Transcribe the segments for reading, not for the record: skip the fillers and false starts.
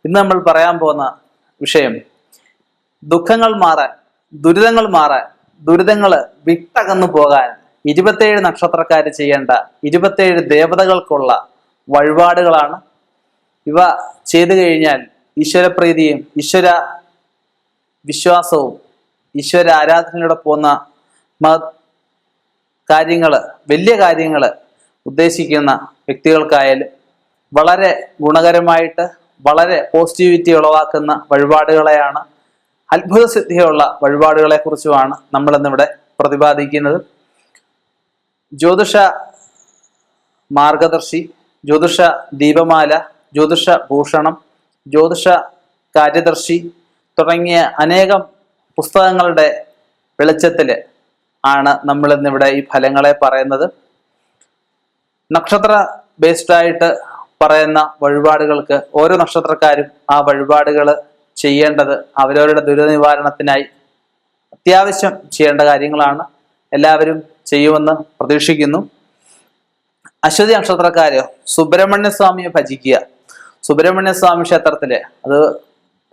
ഇന്ന് നമ്മൾ പറയാൻ പോകുന്ന വിഷയം ദുഃഖങ്ങൾ മാറാൻ, ദുരിതങ്ങൾ മാറാൻ, ദുരിതങ്ങൾ വിട്ടകന്നു പോകാൻ 27 നക്ഷത്രക്കാർ ചെയ്യേണ്ട 27 ദേവതകൾക്കുള്ള വഴിപാടുകളാണ്. ഇവ ചെയ്തു കഴിഞ്ഞാൽ ഈശ്വരപ്രീതിയും ഈശ്വര വിശ്വാസവും ഈശ്വര ആരാധനയിലൂടെ പോകുന്ന വലിയ കാര്യങ്ങൾ ഉദ്ദേശിക്കുന്ന വ്യക്തികൾക്കായാലും വളരെ ഗുണകരമായിട്ട് വളരെ പോസിറ്റിവിറ്റി ഉളവാക്കുന്ന വഴിപാടുകളെയാണ്, അത്ഭുത സിദ്ധിയുള്ള വഴിപാടുകളെ കുറിച്ചുമാണ് നമ്മൾ ഇന്നിവിടെ പ്രതിപാദിക്കുന്നത്. ജ്യോതിഷ മാർഗദർശി, ജ്യോതിഷ ദീപമാല, ജ്യോതിഷ ഭൂഷണം, ജ്യോതിഷ കാര്യദർശി തുടങ്ങിയ അനേകം പുസ്തകങ്ങളുടെ വെളിച്ചത്തിൽ ആണ് നമ്മൾ ഇന്നിവിടെ ഈ ഫലങ്ങളെ പറയുന്നത്. നക്ഷത്ര ബേസ്ഡ് ആയിട്ട് പറയുന്ന വഴിപാടുകൾക്ക് ഓരോ നക്ഷത്രക്കാരും ആ വഴിപാടുകൾ ചെയ്യേണ്ടത് അവരവരുടെ ദുരിത നിവാരണത്തിനായി അത്യാവശ്യം ചെയ്യേണ്ട കാര്യങ്ങളാണ്. എല്ലാവരും ചെയ്യുമെന്ന് പ്രതീക്ഷിക്കുന്നു. അശ്വതി നക്ഷത്രക്കാര് സുബ്രഹ്മണ്യ സ്വാമിയെ ഭജിക്കുക. സുബ്രഹ്മണ്യ സ്വാമി ക്ഷേത്രത്തില്, അത്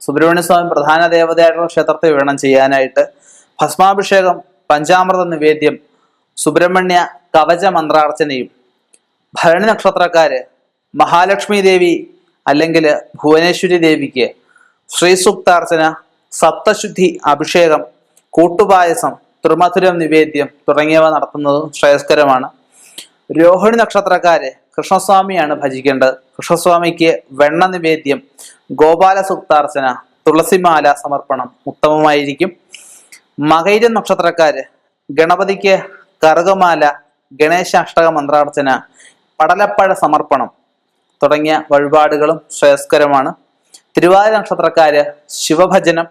സുബ്രഹ്മണ്യ സ്വാമി പ്രധാന ദേവതയായിട്ടുള്ള ക്ഷേത്രത്തിൽ വേണം ചെയ്യാനായിട്ട്. ഭസ്മാഭിഷേകം, പഞ്ചാമൃത നിവേദ്യം, സുബ്രഹ്മണ്യ കവച മന്ത്രാർച്ചനയും. ഭരണി നക്ഷത്രക്കാര് മഹാലക്ഷ്മി ദേവി അല്ലെങ്കിൽ ഭുവനേശ്വരി ദേവിക്ക് ശ്രീസൂക്താർച്ചന, സപ്തശുദ്ധി അഭിഷേകം, കൂട്ടുപായസം, ത്രിമധുരം നിവേദ്യം തുടങ്ങിയവ നടത്തുന്നതും ശ്രേയസ്കരമാണ്. രോഹിണി നക്ഷത്രക്കാര് കൃഷ്ണസ്വാമിയാണ് ഭജിക്കേണ്ടത്. കൃഷ്ണസ്വാമിക്ക് വെണ്ണ നിവേദ്യം, ഗോപാല സൂക്താർച്ചന, തുളസിമാല സമർപ്പണം ഉത്തമമായിരിക്കും. മകൈരം നക്ഷത്രക്കാര് ഗണപതിക്ക് കറുകമാല, ഗണേശാഷ്ടക മന്ത്രാർച്ചന, പടലപ്പഴ സമർപ്പണം തുടങ്ങിയ വഴിപാടുകളും ശ്രേയസ്കരമാണ്. തിരുവാതിര നക്ഷത്രക്കാര് ശിവഭജനം,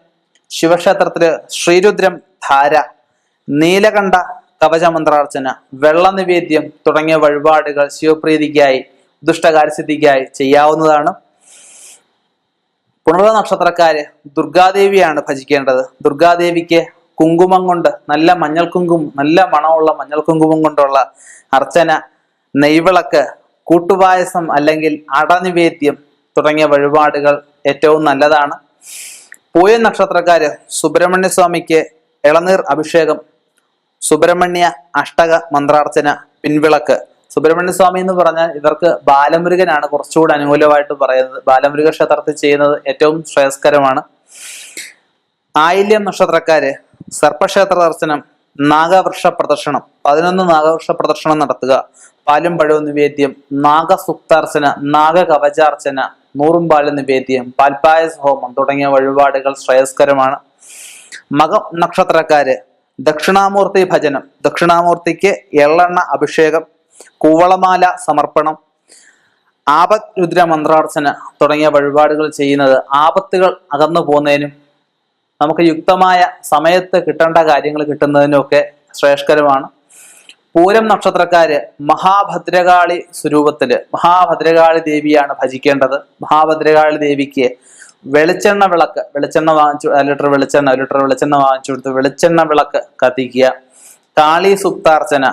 ശിവക്ഷേത്രത്തില് ശ്രീരുദ്രം ധാര, നീലകണ്ഠ കവചമന്ത്രാർച്ചന, വെള്ള നിവേദ്യം തുടങ്ങിയ വഴിപാടുകൾ ശിവപ്രീതിക്കായി ദുഷ്ടകാര്യസിദ്ധിക്കായി ചെയ്യാവുന്നതാണ്. പുണർന്ന നക്ഷത്രക്കാര് ദുർഗാദേവിയാണ് ഭജിക്കേണ്ടത്. ദുർഗാദേവിക്ക് കുങ്കുമം കൊണ്ട്, നല്ല മഞ്ഞൾ കുങ്കുമം, നല്ല മണമുള്ള മഞ്ഞൾ കുങ്കുമം കൊണ്ടുള്ള അർച്ചന, നെയ്വിളക്ക്, കൂട്ടുപായസം അല്ലെങ്കിൽ അടനിവേദ്യം തുടങ്ങിയ വഴിപാടുകൾ ഏറ്റവും നല്ലതാണ്. പൂയ നക്ഷത്രക്കാര് സുബ്രഹ്മണ്യ സ്വാമിക്ക് ഇളനീർ അഭിഷേകം, സുബ്രഹ്മണ്യ അഷ്ടക മന്ത്രാർച്ചന, പിൻവിളക്ക്. സുബ്രഹ്മണ്യ സ്വാമി എന്ന് പറഞ്ഞാൽ ഇവർക്ക് ബാലമുരുകനാണ് കുറച്ചുകൂടി അനുകൂലമായിട്ട് പറയുന്നത്. ബാലമുരുക ക്ഷേത്രത്തിൽ ചെയ്യുന്നത് ഏറ്റവും ശ്രേയസ്കരമാണ്. ആയില്യം നക്ഷത്രക്കാര് സർപ്പക്ഷേത്ര ദർശനം, നാഗവൃക്ഷ പ്രദർശനം, 11 നാഗവൃക്ഷ പ്രദർശനം നടത്തുക, പാലും പഴവും നിവേദ്യം, നാഗസുക്താർച്ചന, നാഗകവചാർച്ചന, 100 പാല് നിവേദ്യം, പാൽപായസ ഹോമം തുടങ്ങിയ വഴിപാടുകൾ ശ്രേയസ്കരമാണ്. മകം നക്ഷത്രക്കാര് ദക്ഷിണാമൂർത്തി ഭജനം, ദക്ഷിണാമൂർത്തിക്ക് എള്ളെണ്ണ അഭിഷേകം, കൂവളമാല സമർപ്പണം, ആപത് രുദ്ര മന്ത്രാർച്ചന തുടങ്ങിയ വഴിപാടുകൾ ചെയ്യുന്നത് ആപത്തുകൾ അകന്നു പോകുന്നതിനും നമുക്ക് യുക്തമായ സമയത്ത് കിട്ടേണ്ട കാര്യങ്ങൾ കിട്ടുന്നതിനും ഒക്കെ ശ്രേഷ്ഠകരമാണ്. പൂരം നക്ഷത്രക്കാര് മഹാഭദ്രകാളി സ്വരൂപത്തില് മഹാഭദ്രകാളി ദേവിയാണ് ഭജിക്കേണ്ടത്. മഹാഭദ്രകാളി ദേവിക്ക് വെളിച്ചെണ്ണ വിളക്ക്, വെളിച്ചെണ്ണ വാങ്ങിച്ചു, ലിറ്റർ വെളിച്ചെണ്ണ വാങ്ങിച്ചു കൊടുത്ത് വെളിച്ചെണ്ണ വിളക്ക് കത്തിക്കുക, കാളി സുക്താർച്ചന,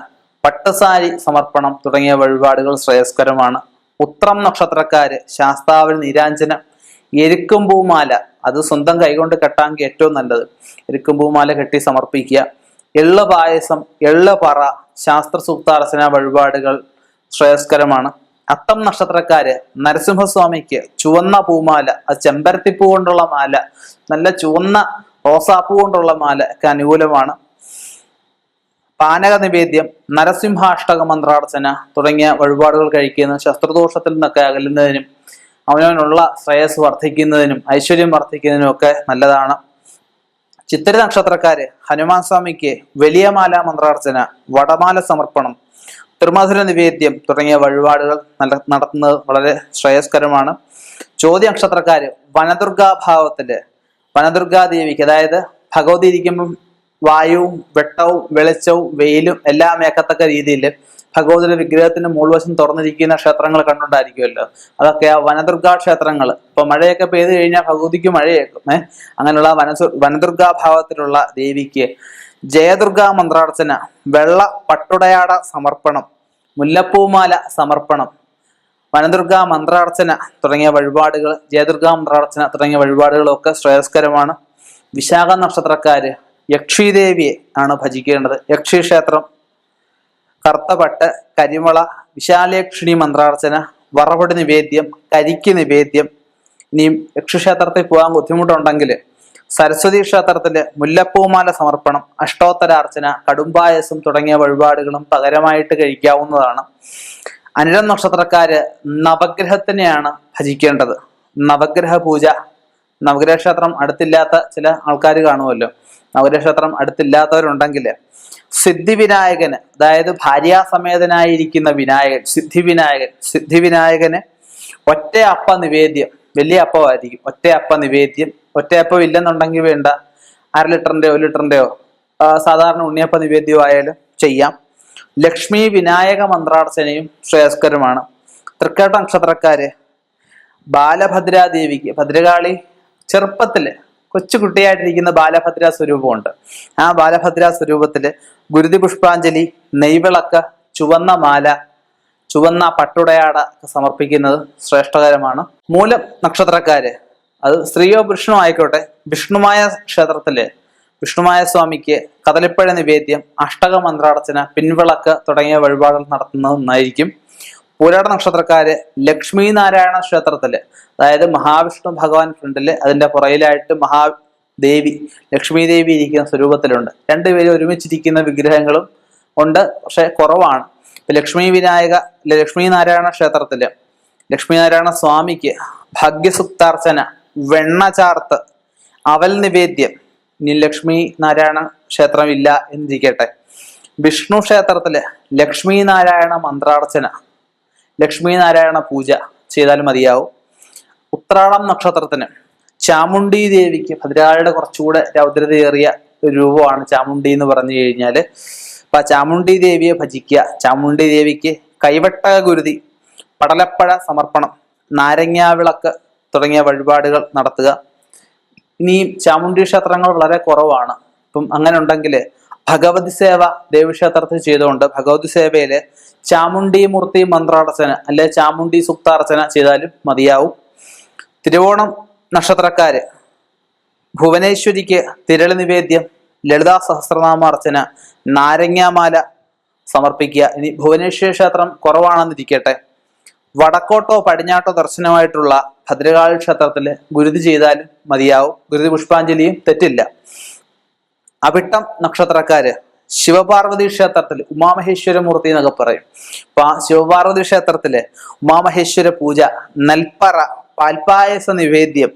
പട്ടുസാരി സമർപ്പണം തുടങ്ങിയ വഴിപാടുകൾ ശ്രേയസ്കരമാണ്. ഉത്രം നക്ഷത്രക്കാര് ശാസ്താവിൽ നീരാഞ്ജനം, എരുക്കുംപൂമാല, അത് സ്വന്തം കൈകൊണ്ട് കെട്ടാമെങ്കിൽ ഏറ്റവും നല്ലത്. എരുക്കുംപൂമാല കെട്ടി സമർപ്പിക്കുക. എള്ള് പായസം, എള്ള് പറ, ശാസ്ത്ര സൂക്താർച്ചന വഴിപാടുകൾ ശ്രേയസ്കരമാണ്. അത്തം നക്ഷത്രക്കാര് നരസിംഹസ്വാമിക്ക് ചുവന്ന പൂമാല, അത് ചെമ്പരത്തിപ്പൂ കൊണ്ടുള്ള മാല, നല്ല ചുവന്ന റോസാപ്പൂ കൊണ്ടുള്ള മാല ഒക്കെ അനുകൂലമാണ്. പാനക നിവേദ്യം, നരസിംഹാഷ്ടക മന്ത്രാർച്ചന തുടങ്ങിയ വഴിപാടുകൾ കഴിക്കുന്ന ശസ്ത്രദോഷത്തിൽ നിന്നൊക്കെ അകലുന്നതിനും അവനവനുള്ള ശ്രേയസ് വർദ്ധിക്കുന്നതിനും ഐശ്വര്യം വർദ്ധിക്കുന്നതിനും ഒക്കെ നല്ലതാണ്. ചിത്തിര നക്ഷത്രക്കാര് ഹനുമാൻ സ്വാമിക്ക് വലിയ മാല മന്ത്രാർച്ചന, വടമാല സമർപ്പണം, ത്രിമധുര നിവേദ്യം തുടങ്ങിയ വഴിപാടുകൾ നടത്തുന്നത് വളരെ ശ്രേയസ്കരമാണ്. ചോദ്യ നക്ഷത്രക്കാര് വനദുർഗാഭാവത്തില് വനദുർഗാദേവിക്ക്, അതായത് ഭഗവതി ഇരിക്കുമ്പം വായുവും വെട്ടവും വെളിച്ചവും വെയിലും എല്ലാം ഏക്കത്തക്ക രീതിയിൽ ഭഗവതിയുടെ വിഗ്രഹത്തിന്റെ മുൾവശം തുറന്നിരിക്കുന്ന ക്ഷേത്രങ്ങൾ കണ്ടുകൊണ്ടായിരിക്കുമല്ലോ. അതൊക്കെ ആ വനദുർഗാ ക്ഷേത്രങ്ങൾ. ഇപ്പൊ മഴയൊക്കെ പെയ്തു കഴിഞ്ഞാൽ ഭഗവതിക്ക് മഴയേക്കും. അങ്ങനെയുള്ള വനദുർഗാഭാവത്തിലുള്ള ദേവിക്ക് ജയദുർഗാ മന്ത്രാർച്ചന, വെള്ള പട്ടുടയാട സമർപ്പണം, മുല്ലപ്പൂമാല സമർപ്പണം, വനദുർഗ മന്ത്രാർച്ചന തുടങ്ങിയ വഴിപാടുകൾ, ജയദുർഗ മന്ത്രാർച്ചന തുടങ്ങിയ വഴിപാടുകളൊക്കെ ശ്രേയസ്കരമാണ്. വിശാഖ നക്ഷത്രക്കാര് യക്ഷീദേവിയെ ആണ് ഭജിക്കേണ്ടത്. യക്ഷി ക്ഷേത്രം, കറുത്തപട്ട്, കരിമള, വിശാലയക്ഷിണി മന്ത്രാർച്ചന, വറവടി നിവേദ്യം, കരിക്ക് നിവേദ്യം. ഇനിയും യക്ഷക്ഷേത്രത്തിൽ പോകാൻ ബുദ്ധിമുട്ടുണ്ടെങ്കിൽ സരസ്വതി ക്ഷേത്രത്തില് മുല്ലപ്പൂമാല സമർപ്പണം, അഷ്ടോത്തരാർച്ചന, കടുംപായസം തുടങ്ങിയ വഴിപാടുകളും പകരമായിട്ട് കഴിക്കാവുന്നതാണ്. അനിഴം നക്ഷത്രക്കാര് നവഗ്രഹത്തിനെയാണ് ഭജിക്കേണ്ടത്. നവഗ്രഹ പൂജ, നവഗ്രഹ ക്ഷേത്രം അടുത്തില്ലാത്ത ചില ആൾക്കാർ കാണുമല്ലോ, നവഗ്രഹ ക്ഷേത്രം അടുത്തില്ലാത്തവരുണ്ടെങ്കിൽ സിദ്ധിവിനായകന്, അതായത് ഭാര്യാസമേതനായിരിക്കുന്ന വിനായകൻ, സിദ്ധിവിനായകന് ഒറ്റ അപ്പ നിവേദ്യം, വലിയ അപ്പമായിരിക്കും, ഒറ്റ അപ്പ നിവേദ്യം. ഒറ്റയപ്പം ഇല്ലെന്നുണ്ടെങ്കിൽ വേണ്ട, 1/2 ലിറ്ററിന്റെയോ 1 ലിറ്ററിന്റെയോ സാധാരണ ഉണ്ണിയപ്പ നിവേദ്യം ആയാലും ചെയ്യാം. ലക്ഷ്മി വിനായക മന്ത്രാർച്ചനയും ശ്രേയസ്കരമാണ്. തൃക്കേട്ട നക്ഷത്രക്കാര് ബാലഭദ്രാദേവിക്ക്, ഭദ്രകാളി ചെറുപ്പത്തില് കൊച്ചുകുട്ടിയായിട്ടിരിക്കുന്ന ബാലഭദ്ര സ്വരൂപമുണ്ട്. ആ ബാലഭദ്ര സ്വരൂപത്തില് ഗുരുതി പുഷ്പാഞ്ജലി, നെയ്വിളക്ക്, ചുവന്ന മാല, ചുവന്ന പട്ടുടയാട സമർപ്പിക്കുന്നത് ശ്രേഷ്ഠകരമാണ്. മൂലം നക്ഷത്രക്കാര്, അത് സ്ത്രീയോ പുരുഷനോ ആയിക്കോട്ടെ, വിഷ്ണുമായ ക്ഷേത്രത്തില് വിഷ്ണുമായ സ്വാമിക്ക് കദളിപ്പഴ നിവേദ്യം, അഷ്ടക മന്ത്രാർച്ചന, പിൻവിളക്ക് തുടങ്ങിയ വഴിപാടുകൾ നടത്തുന്നത് നന്നായിരിക്കും. പൂരാട നക്ഷത്രക്കാര് ലക്ഷ്മി നാരായണ ക്ഷേത്രത്തില്, അതായത് മഹാവിഷ്ണു ഭഗവാൻ ഫ്രണ്ടില്, അതിന്റെ പുറയിലായിട്ട് മഹാദേവി ലക്ഷ്മി ദേവി ഇരിക്കുന്ന സ്വരൂപത്തിലുണ്ട്. രണ്ടുപേരും ഒരുമിച്ചിരിക്കുന്ന വിഗ്രഹങ്ങളും ഉണ്ട്, പക്ഷെ കുറവാണ്. ലക്ഷ്മി നാരായണ ക്ഷേത്രത്തില് ലക്ഷ്മി നാരായണ സ്വാമിക്ക് ഭാഗ്യസുക്താർച്ചന, വെണ്ണ ചാർത്ത്, അവൽ നിവേദ്യം. ഇനി ലക്ഷ്മി നാരായണ ക്ഷേത്രം ഇല്ല എന്നിരിക്കട്ടെ, വിഷ്ണു ക്ഷേത്രത്തില് ലക്ഷ്മി നാരായണ മന്ത്രാർച്ചന, ലക്ഷ്മി നാരായണ പൂജ ചെയ്താൽ മതിയാവും. ഉത്രാടം നക്ഷത്രത്തിന് ചാമുണ്ഡി ദേവിക്ക്, ഭദ്രകാളിയുടെ കുറച്ചുകൂടെ രൗദ്രതയേറിയ ഒരു രൂപമാണ് ചാമുണ്ഡി എന്ന് പറഞ്ഞു കഴിഞ്ഞാല്. അപ്പൊ ചാമുണ്ഡി ദേവിയെ ഭജിക്കുക. ചാമുണ്ഡി ദേവിക്ക് കൈവട്ട ഗുരുതി, പടലപ്പഴ സമർപ്പണം, നാരങ്ങാവിളക്ക് തുടങ്ങിയ വഴിപാടുകൾ നടത്തുക. ഇനിയും ചാമുണ്ഡി ക്ഷേത്രങ്ങൾ വളരെ കുറവാണ്. ഇപ്പം അങ്ങനെ ഉണ്ടെങ്കിൽ ഭഗവതി സേവ ദേവീക്ഷേത്രത്തിൽ ചെയ്തുകൊണ്ട് ഭഗവതി സേവയില് ചാമുണ്ഡി മൂർത്തി മന്ത്രാർച്ചന അല്ലെ ചാമുണ്ഡി സുക്താർച്ചന ചെയ്താലും മതിയാവും. തിരുവോണം നക്ഷത്രക്കാര് ഭുവനേശ്വരിക്ക് തിരളി നിവേദ്യം, ലളിതാ സഹസ്രനാമാർച്ചന, നാരങ്ങാമാല സമർപ്പിക്കുക. ഇനി ഭുവനേശ്വരി ക്ഷേത്രം കുറവാണെന്നിരിക്കട്ടെ, വടക്കോട്ടോ പടിഞ്ഞാട്ടോ ദർശനമായിട്ടുള്ള ഭദ്രകാളി ക്ഷേത്രത്തില് ഗുരുതി ചെയ്താലും മതിയാവും. ഗുരുതി പുഷ്പാഞ്ജലിയും തെറ്റില്ല. അവിട്ടം നക്ഷത്രക്കാര് ശിവപാർവതി ക്ഷേത്രത്തിൽ ഉമാമഹേശ്വര മൂർത്തി എന്നൊക്കെ പറയും. അപ്പൊ ആ ശിവപാർവതി ക്ഷേത്രത്തില് ഉമാമഹേശ്വര പൂജ, നെൽപ്പറ, പാൽപായസ നിവേദ്യം,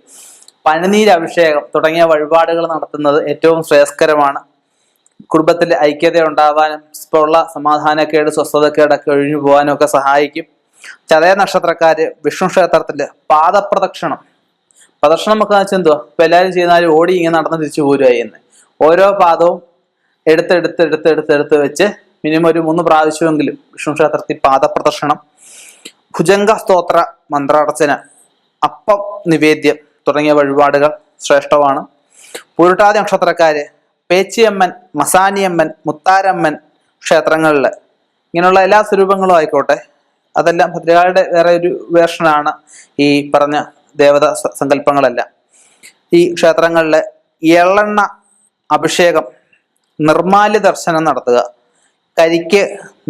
പനിനീരഭിഷേകം തുടങ്ങിയ വഴിപാടുകൾ നടത്തുന്നത് ഏറ്റവും ശ്രേയസ്കരമാണ്. കുടുംബത്തിൽ ഐക്യത ഉണ്ടാവാനും ഇപ്പോൾ ഉള്ള സമാധാനക്കേട്, സ്വസ്ഥതക്കേടൊക്കെ ഒഴിഞ്ഞു പോകാനും ഒക്കെ സഹായിക്കും. ചതയ നക്ഷത്രക്കാര് വിഷ്ണു ക്ഷേത്രത്തില് പാദപ്രദക്ഷിണം, പ്രദക്ഷിണം ഒക്കെ വെച്ചാൽ എന്തുവാ, ഇപ്പൊ എല്ലാവരും ചെയ്യുന്നാലും ഓടി ഇങ്ങനെ നടന്ന് തിരിച്ചു പോരുകയായി എന്ന്. ഓരോ പാദവും എടുത്ത് വെച്ച് മിനിമം ഒരു 3 പ്രാവശ്യമെങ്കിലും വിഷ്ണു ക്ഷേത്രത്തിൽ പാദപ്രദക്ഷിണം. ഭുജംഗ സ്തോത്ര മന്ത്രാർച്ചന, അപ്പം നിവേദ്യം തുടങ്ങിയ വഴിപാടുകൾ ശ്രേഷ്ഠമാണ്. പൂരുട്ടാതി നക്ഷത്രക്കാര് പേച്ചിയമ്മൻ, മസാനിയമ്മൻ, മുത്താരമ്മൻ ക്ഷേത്രങ്ങളിൽ ഇങ്ങനെയുള്ള എല്ലാ സ്വരൂപങ്ങളും ആയിക്കോട്ടെ, അതെല്ലാം ഭദ്രകാളിയുടെ വേറെ ഒരു വേർഷനാണ് ഈ പറഞ്ഞ ദേവതാ സങ്കല്പങ്ങളെല്ലാം. ഈ ക്ഷേത്രങ്ങളില് എള്ളെണ്ണ അഭിഷേകം, നിർമാല്യ ദർശനം നടത്തുക, കരിക്ക്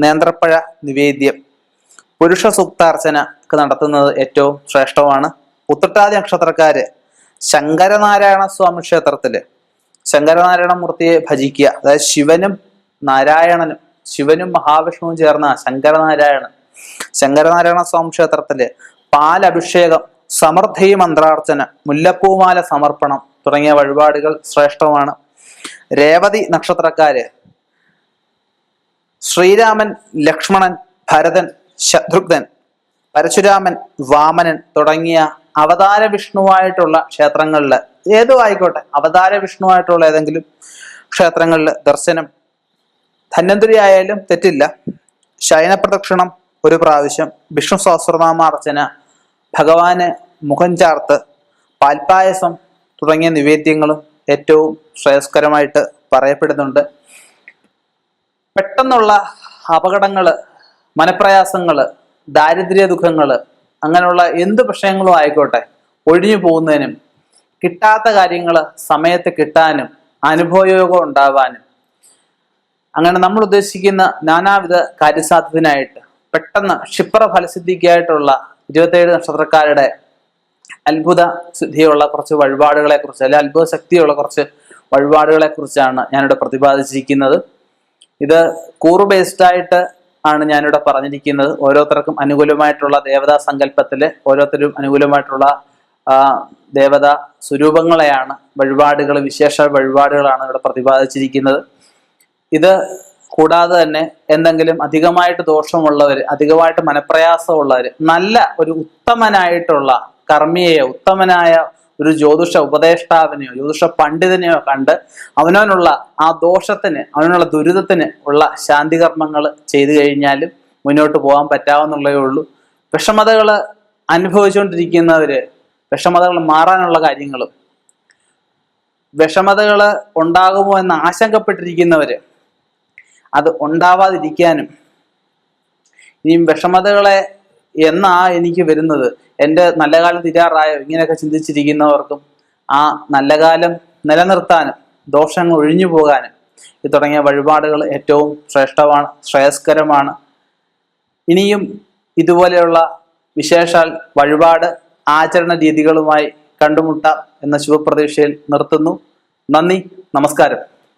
നേന്ത്രപ്പഴ നിവേദ്യം, പുരുഷ സൂക്താർച്ചന ഒക്കെ നടത്തുന്നത് ഏറ്റവും ശ്രേഷ്ഠമാണ്. ഉത്രട്ടാതി നക്ഷത്രക്കാര് ശങ്കരനാരായണ സ്വാമി ക്ഷേത്രത്തില് ശങ്കരനാരായണ മൂർത്തിയെ ഭജിക്കുക. അതായത് ശിവനും മഹാവിഷ്ണുവും ചേർന്ന ശങ്കരനാരായണ സ്വാമി ക്ഷേത്രത്തില് പാലഭിഷേകം, സമൃദ്ധി മന്ത്രാർച്ചന, മുല്ലപ്പൂമാല സമർപ്പണം തുടങ്ങിയ വഴിപാടുകൾ ശ്രേഷ്ഠമാണ്. രേവതി നക്ഷത്രക്കാര് ശ്രീരാമൻ, ലക്ഷ്മണൻ, ഭരതൻ, ശത്രുഘ്നൻ, പരശുരാമൻ, വാമനൻ തുടങ്ങിയ അവതാര വിഷ്ണുവായിട്ടുള്ള ക്ഷേത്രങ്ങളിൽ ഏതോ ആയിക്കോട്ടെ, അവതാര വിഷ്ണുവായിട്ടുള്ള ഏതെങ്കിലും ക്ഷേത്രങ്ങളിൽ ദർശനം, ധന്വന്തരി ആയാലും തെറ്റില്ല. ശയനപ്രദക്ഷിണം 1 പ്രാവശ്യം, വിഷ്ണു സഹസ്രനാമാർച്ചന, ഭഗവാന് മുഖം ചാർത്ത്, പാൽപായസം തുടങ്ങിയ നിവേദ്യങ്ങളും ഏറ്റവും ശ്രേയസ്കരമായിട്ട് പറയപ്പെടുന്നുണ്ട്. പെട്ടെന്നുള്ള അപകടങ്ങള്, മനപ്രയാസങ്ങള്, ദാരിദ്ര്യ ദുഃഖങ്ങള്, അങ്ങനെയുള്ള എന്ത് പ്രശ്നങ്ങളും ആയിക്കോട്ടെ ഒഴിഞ്ഞു പോകുന്നതിനും കിട്ടാത്ത കാര്യങ്ങൾ സമയത്ത് കിട്ടാനും അനുഭവയോഗം ഉണ്ടാവാനും അങ്ങനെ നമ്മൾ ഉദ്ദേശിക്കുന്ന നാനാവിധ കാര്യസാധ്യത്തിനായിട്ട് പെട്ടെന്ന് ക്ഷിപ്ര ഫലസിദ്ധിക്കായിട്ടുള്ള 27 നക്ഷത്രക്കാരുടെ അത്ഭുത സിദ്ധിയുള്ള കുറച്ച് വഴിപാടുകളെ കുറിച്ച് അല്ലെ അത്ഭുത ശക്തിയുള്ള കുറച്ച് വഴിപാടുകളെ കുറിച്ചാണ് ഞാനിവിടെ പ്രതിപാദിച്ചിരിക്കുന്നത്. ഇത് കൂറ് ബേസ്ഡ് ആയിട്ട് ആണ് ഞാനിവിടെ പറഞ്ഞിരിക്കുന്നത്. ഓരോരുത്തർക്കും അനുകൂലമായിട്ടുള്ള ദേവതാ സങ്കല്പത്തില് ഓരോരുത്തരും അനുകൂലമായിട്ടുള്ള ദേവതാ സ്വരൂപങ്ങളെയാണ് വഴിപാടുകൾ, വിശേഷ വഴിപാടുകളാണ് ഇവിടെ പ്രതിപാദിച്ചിരിക്കുന്നത്. ഇത് കൂടാതെ തന്നെ എന്തെങ്കിലും അധികമായിട്ട് ദോഷമുള്ളവർ, അധികമായിട്ട് മനപ്രയാസമുള്ളവർ, നല്ല ഒരു ഉത്തമനായിട്ടുള്ള കർമ്മിയെയോ ഉത്തമനായ ഒരു ജ്യോതിഷ ഉപദേഷ്ടാവിനെയോ ജ്യോതിഷ പണ്ഡിതനെയോ കണ്ട് അവനവനുള്ള ആ ദോഷത്തിന്, അവനുള്ള ദുരിതത്തിന് ഉള്ള ശാന്തികർമ്മങ്ങൾ ചെയ്തു കഴിഞ്ഞാലും മുന്നോട്ട് പോകാൻ പറ്റാവുന്നുള്ളേ ഉള്ളൂ. വിഷമതകൾ അനുഭവിച്ചുകൊണ്ടിരിക്കുന്നവര്, വിഷമതകൾ മാറാനുള്ള കാര്യങ്ങളും വിഷമതകൾ ഉണ്ടാകുമോ എന്ന് ആശങ്കപ്പെട്ടിരിക്കുന്നവര് അത് ഉണ്ടാവാതിരിക്കാനും, ഇനിയും വിഷമതകളെ എന്നാ എനിക്ക് വരുന്നത്, എൻ്റെ നല്ല കാലം തീരാറായോ, ഇങ്ങനെയൊക്കെ ചിന്തിച്ചിരിക്കുന്നവർക്കും ആ നല്ല കാലം നിലനിർത്താനും ദോഷങ്ങൾ ഒഴിഞ്ഞു പോകാനും ഈ തുടങ്ങിയ വഴിപാടുകൾ ഏറ്റവും ശ്രേഷ്ഠമാണ്, ശ്രേയസ്കരമാണ്. ഇനിയും ഇതുപോലെയുള്ള വിശേഷാൽ വഴിപാട് ആചരണ രീതികളുമായി കണ്ടുമുട്ടാം എന്ന ശുഭപ്രതീക്ഷയിൽ നിർത്തുന്നു. നന്ദി, നമസ്കാരം.